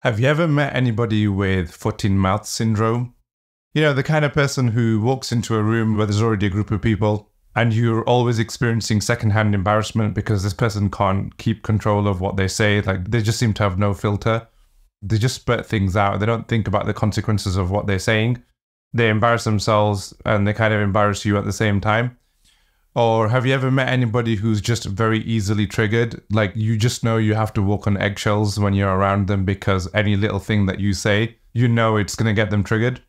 Have you ever met anybody with foot-in-mouth syndrome? You know, the kind of person who walks into a room where there's already a group of people and you're always experiencing secondhand embarrassment because this person can't keep control of what they say. Like, they just seem to have no filter. They just spurt things out. They don't think about the consequences of what they're saying. They embarrass themselves and they kind of embarrass you at the same time. Or have you ever met anybody who's just very easily triggered? Like, you just know you have to walk on eggshells when you're around them because any little thing that you say, you know it's going to get them triggered.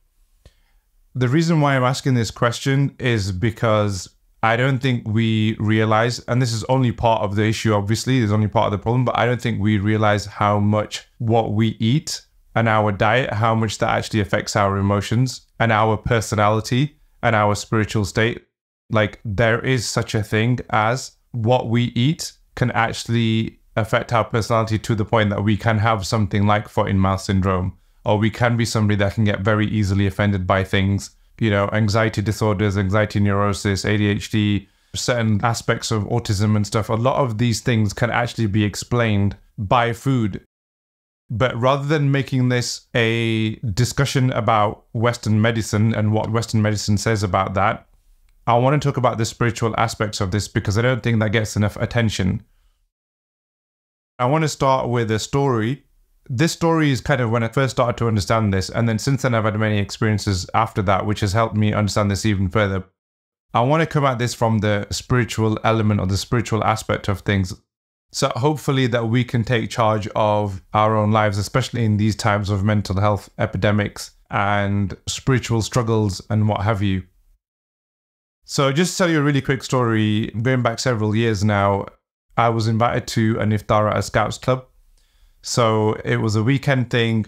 The reason why I'm asking this question is because I don't think we realize, and this is only part of the issue, obviously, it's only part of the problem, but I don't think we realize how much what we eat and our diet, how much that actually affects our emotions and our personality and our spiritual state. Like, there is such a thing as what we eat can actually affect our personality to the point that we can have something like foot-in-mouth syndrome, or we can be somebody that can get very easily offended by things, you know, anxiety disorders, anxiety neurosis, ADHD, certain aspects of autism and stuff. A lot of these things can actually be explained by food. But rather than making this a discussion about Western medicine and what Western medicine says about that, I want to talk about the spiritual aspects of this because I don't think that gets enough attention. I want to start with a story. This story is kind of when I first started to understand this, and then since then I've had many experiences after that, which has helped me understand this even further. I want to come at this from the spiritual element or the spiritual aspect of things. So hopefully that we can take charge of our own lives, especially in these times of mental health epidemics and spiritual struggles and what have you. So just to tell you a really quick story, going back several years now, I was invited to an iftar at a Scouts club. So it was a weekend thing.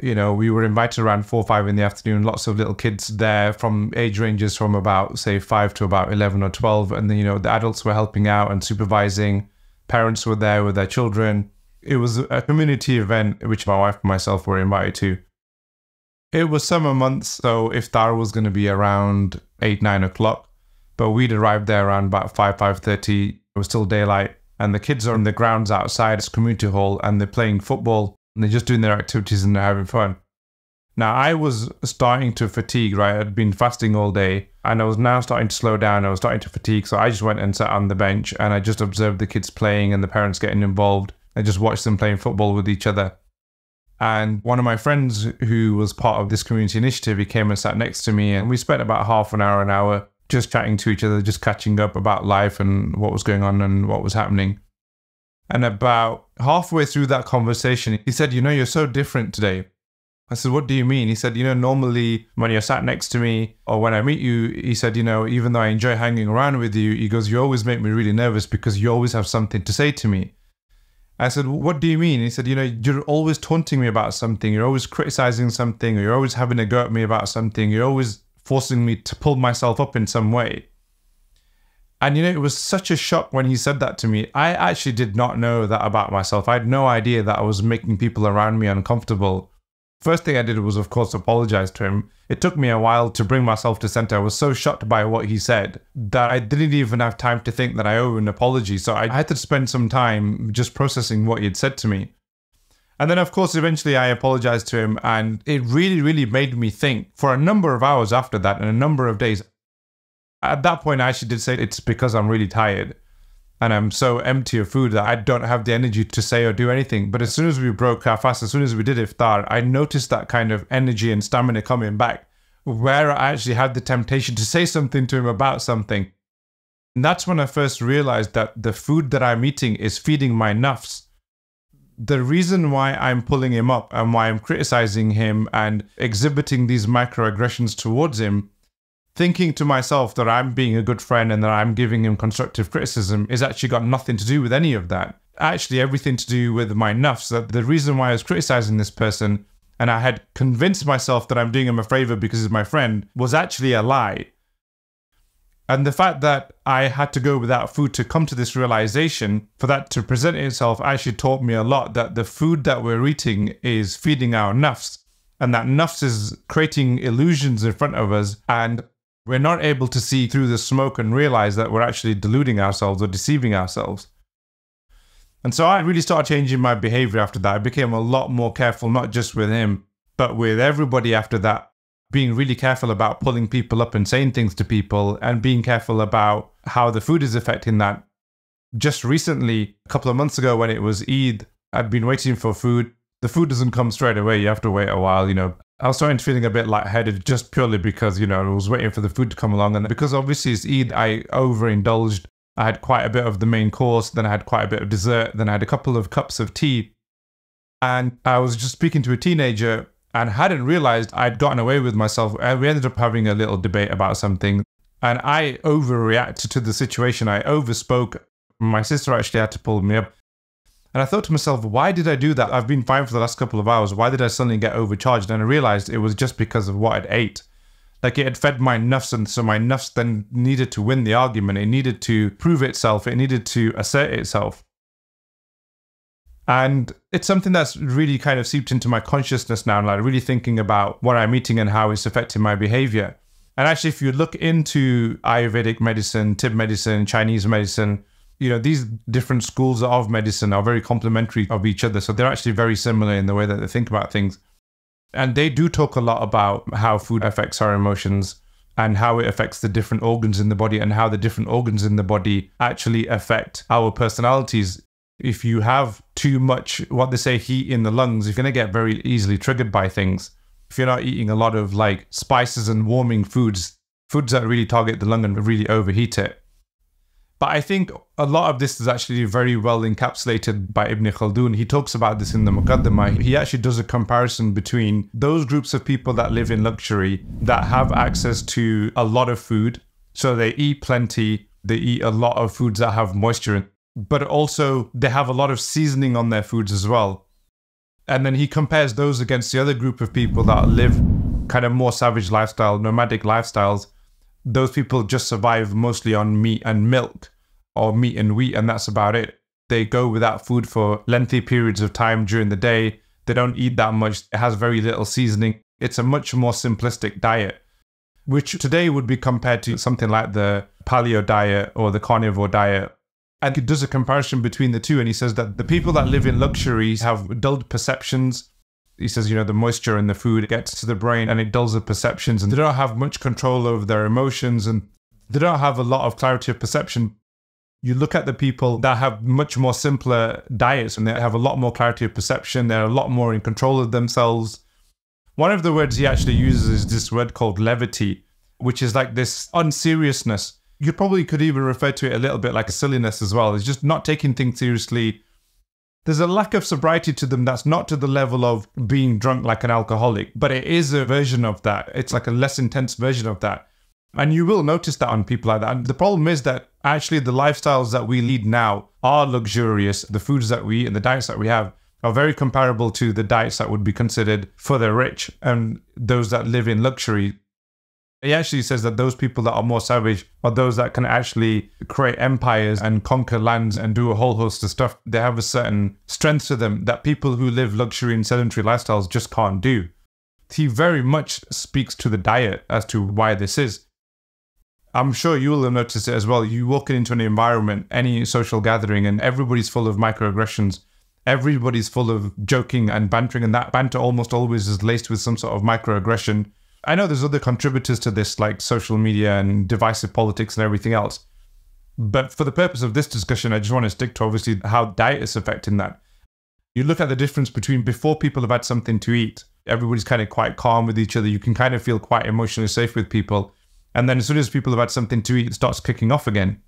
You know, we were invited around 4 or 5 in the afternoon, lots of little kids there from age ranges from about, say, 5 to about 11 or 12. And then, you know, the adults were helping out and supervising. Parents were there with their children. It was a community event, which my wife and myself were invited to. It was summer months, so iftar was going to be around 8, 9 o'clock. But we'd arrived there around about 5:30. It was still daylight. And the kids are in the grounds outside this community hall and they're playing football and they're just doing their activities and they're having fun. Now, I was starting to fatigue, right? I'd been fasting all day and I was now starting to slow down. I was starting to fatigue. So I just went and sat on the bench and I just observed the kids playing and the parents getting involved. I just watched them playing football with each other. And one of my friends who was part of this community initiative, he came and sat next to me and we spent about half an hour just chatting to each other, just catching up about life and what was going on and what was happening. And about halfway through that conversation, he said, "You know, you're so different today." I said, "What do you mean?" He said, "You know, normally when you're sat next to me or when I meet you," he said, "you know, even though I enjoy hanging around with you," he goes, "you always make me really nervous because you always have something to say to me." I said, "What do you mean?" He said, "You know, you're always taunting me about something. You're always criticizing something. Or you're always having a go at me about something. You're always forcing me to pull myself up in some way." And, you know, it was such a shock when he said that to me. I actually did not know that about myself. I had no idea that I was making people around me uncomfortable. First thing I did was, of course, apologize to him. It took me a while to bring myself to center. I was so shocked by what he said that I didn't even have time to think that I owe an apology. So I had to spend some time just processing what he had said to me. And then, of course, eventually I apologized to him. And it really, really made me think for a number of hours after that and a number of days. At that point, I actually did say it's because I'm really tired and I'm so empty of food that I don't have the energy to say or do anything. But as soon as we broke our fast, as soon as we did iftar, I noticed that kind of energy and stamina coming back where I actually had the temptation to say something to him about something. And that's when I first realized that the food that I'm eating is feeding my nafs. The reason why I'm pulling him up and why I'm criticizing him and exhibiting these microaggressions towards him, thinking to myself that I'm being a good friend and that I'm giving him constructive criticism, is actually got nothing to do with any of that. Actually, everything to do with my nafs. That the reason why I was criticizing this person and I had convinced myself that I'm doing him a favor because he's my friend was actually a lie. And the fact that I had to go without food to come to this realization, for that to present itself, actually taught me a lot that the food that we're eating is feeding our nafs. And that nafs is creating illusions in front of us and we're not able to see through the smoke and realize that we're actually deluding ourselves or deceiving ourselves. And so I really started changing my behavior after that. I became a lot more careful, not just with him, but with everybody after that, being really careful about pulling people up and saying things to people and being careful about how the food is affecting that. Just recently, a couple of months ago when it was Eid, I'd been waiting for food. The food doesn't come straight away. You have to wait a while, I was starting to feeling a bit lightheaded just purely because, I was waiting for the food to come along. And because obviously it's Eid, I overindulged. I had quite a bit of the main course, then I had quite a bit of dessert, then I had a couple of cups of tea. And I was just speaking to a teenager and hadn't realized I'd gotten away with myself. And we ended up having a little debate about something. And I overreacted to the situation. I overspoke. My sister actually had to pull me up. And I thought to myself, why did I do that? I've been fine for the last couple of hours. Why did I suddenly get overcharged? And I realized it was just because of what I'd ate. Like it had fed my nafs, and so my nafs then needed to win the argument. It needed to prove itself. It needed to assert itself. And it's something that's really kind of seeped into my consciousness now, like really thinking about what I'm eating and how it's affecting my behavior. And actually, if you look into Ayurvedic medicine, Tib medicine, Chinese medicine, these different schools of medicine are very complementary of each other. So they're actually very similar in the way that they think about things. And they do talk a lot about how food affects our emotions and how it affects the different organs in the body and how the different organs in the body actually affect our personalities. If you have too much, what they say, heat in the lungs, you're going to get very easily triggered by things. If you're not eating a lot of like spices and warming foods that really target the lung and really overheat it. But I think a lot of this is actually very well encapsulated by Ibn Khaldun. He talks about this in the Muqaddimah. He actually does a comparison between those groups of people that live in luxury, that have access to a lot of food. So they eat plenty, they eat a lot of foods that have moisture in, but also they have a lot of seasoning on their foods as well. And then he compares those against the other group of people that live kind of more savage lifestyle, nomadic lifestyles. Those people just survive mostly on meat and milk or meat and wheat, and that's about it. They go without food for lengthy periods of time during the day. They don't eat that much. It has very little seasoning. It's a much more simplistic diet, which today would be compared to something like the paleo diet or the carnivore diet. And he does a comparison between the two, and he says that the people that live in luxury have dulled perceptions. He says, the moisture in the food gets to the brain and it dulls the perceptions, and they don't have much control over their emotions, and they don't have a lot of clarity of perception. You look at the people that have much more simpler diets and they have a lot more clarity of perception. They're a lot more in control of themselves. One of the words he actually uses is this word called levity, which is like this unseriousness. You probably could even refer to it a little bit like a silliness as well. It's just not taking things seriously. There's a lack of sobriety to them that's not to the level of being drunk like an alcoholic, but it is a version of that. It's like a less intense version of that. And you will notice that on people like that. And the problem is that actually the lifestyles that we lead now are luxurious. The foods that we eat and the diets that we have are very comparable to the diets that would be considered for the rich and those that live in luxury. He actually says that those people that are more savage are those that can actually create empires and conquer lands and do a whole host of stuff. They have a certain strength to them that people who live luxury and sedentary lifestyles just can't do. He very much speaks to the diet as to why this is. I'm sure you will have noticed it as well. You walk into an environment, any social gathering, and everybody's full of microaggressions. Everybody's full of joking and bantering, and that banter almost always is laced with some sort of microaggression. I know there's other contributors to this, like social media and divisive politics and everything else. But for the purpose of this discussion, I just want to stick to obviously how diet is affecting that. You look at the difference between before people have had something to eat, everybody's kind of quite calm with each other. You can kind of feel quite emotionally safe with people. And then as soon as people have had something to eat, it starts kicking off again.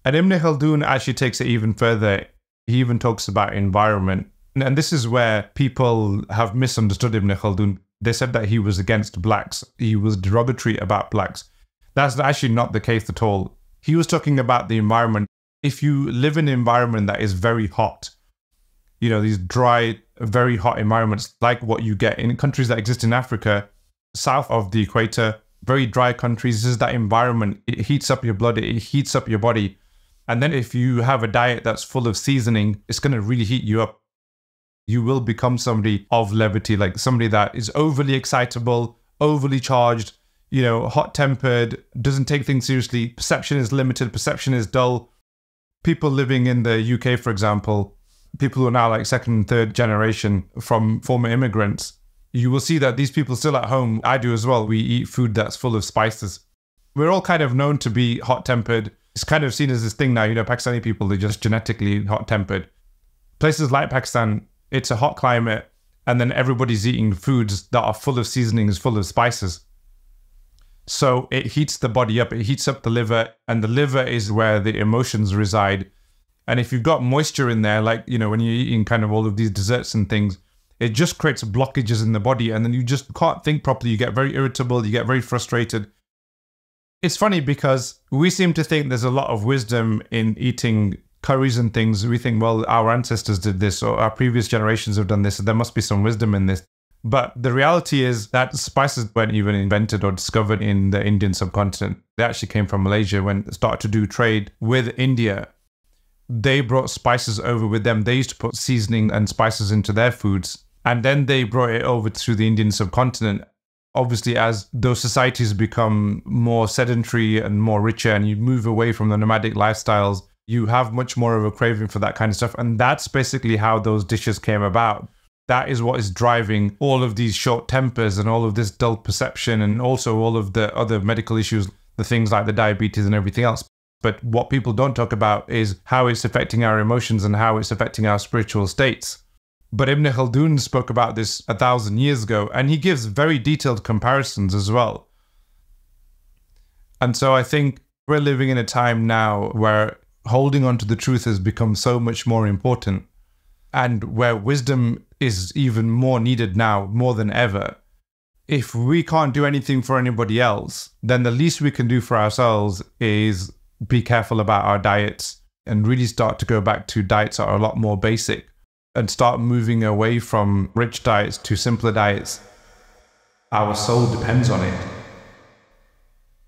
And Ibn Khaldun actually takes it even further. He even talks about environment. And this is where people have misunderstood Ibn Khaldun. They said that he was against blacks. He was derogatory about blacks. That's actually not the case at all. He was talking about the environment. If you live in an environment that is very hot, these dry, very hot environments like what you get in countries that exist in Africa, south of the equator, very dry countries, this is that environment. It heats up your blood, it heats up your body. And then if you have a diet that's full of seasoning, it's going to really heat you up. You will become somebody of levity, like somebody that is overly excitable, overly charged, hot-tempered, doesn't take things seriously. Perception is limited, perception is dull. people living in the UK, for example, people who are now like second and third generation from former immigrants, you will see that these people still at home, I do as well, we eat food that's full of spices. We're all kind of known to be hot-tempered. It's kind of seen as this thing now, Pakistani people, they're just genetically hot-tempered. Places like Pakistan, it's a hot climate, and then everybody's eating foods that are full of seasonings, full of spices. So it heats the body up, it heats up the liver, and the liver is where the emotions reside. And if you've got moisture in there, like, when you're eating kind of all of these desserts and things, it just creates blockages in the body, and then you just can't think properly. You get very irritable, you get very frustrated. It's funny because we seem to think there's a lot of wisdom in eating curries and things. We think, well, our ancestors did this, or our previous generations have done this, so there must be some wisdom in this. But the reality is that spices weren't even invented or discovered in the Indian subcontinent. They actually came from Malaysia when they started to do trade with India. They brought spices over with them. They used to put seasoning and spices into their foods. And then they brought it over to the Indian subcontinent. Obviously, as those societies become more sedentary and more richer and you move away from the nomadic lifestyles, you have much more of a craving for that kind of stuff. And that's basically how those dishes came about. That is what is driving all of these short tempers and all of this dull perception, and also all of the other medical issues, the things like the diabetes and everything else. But what people don't talk about is how it's affecting our emotions and how it's affecting our spiritual states. But Ibn Khaldun spoke about this 1,000 years ago, and he gives very detailed comparisons as well. And so I think we're living in a time now where holding on to the truth has become so much more important, and where wisdom is even more needed now, more than ever. If we can't do anything for anybody else, then the least we can do for ourselves is be careful about our diets and really start to go back to diets that are a lot more basic and start moving away from rich diets to simpler diets. Our soul depends on it.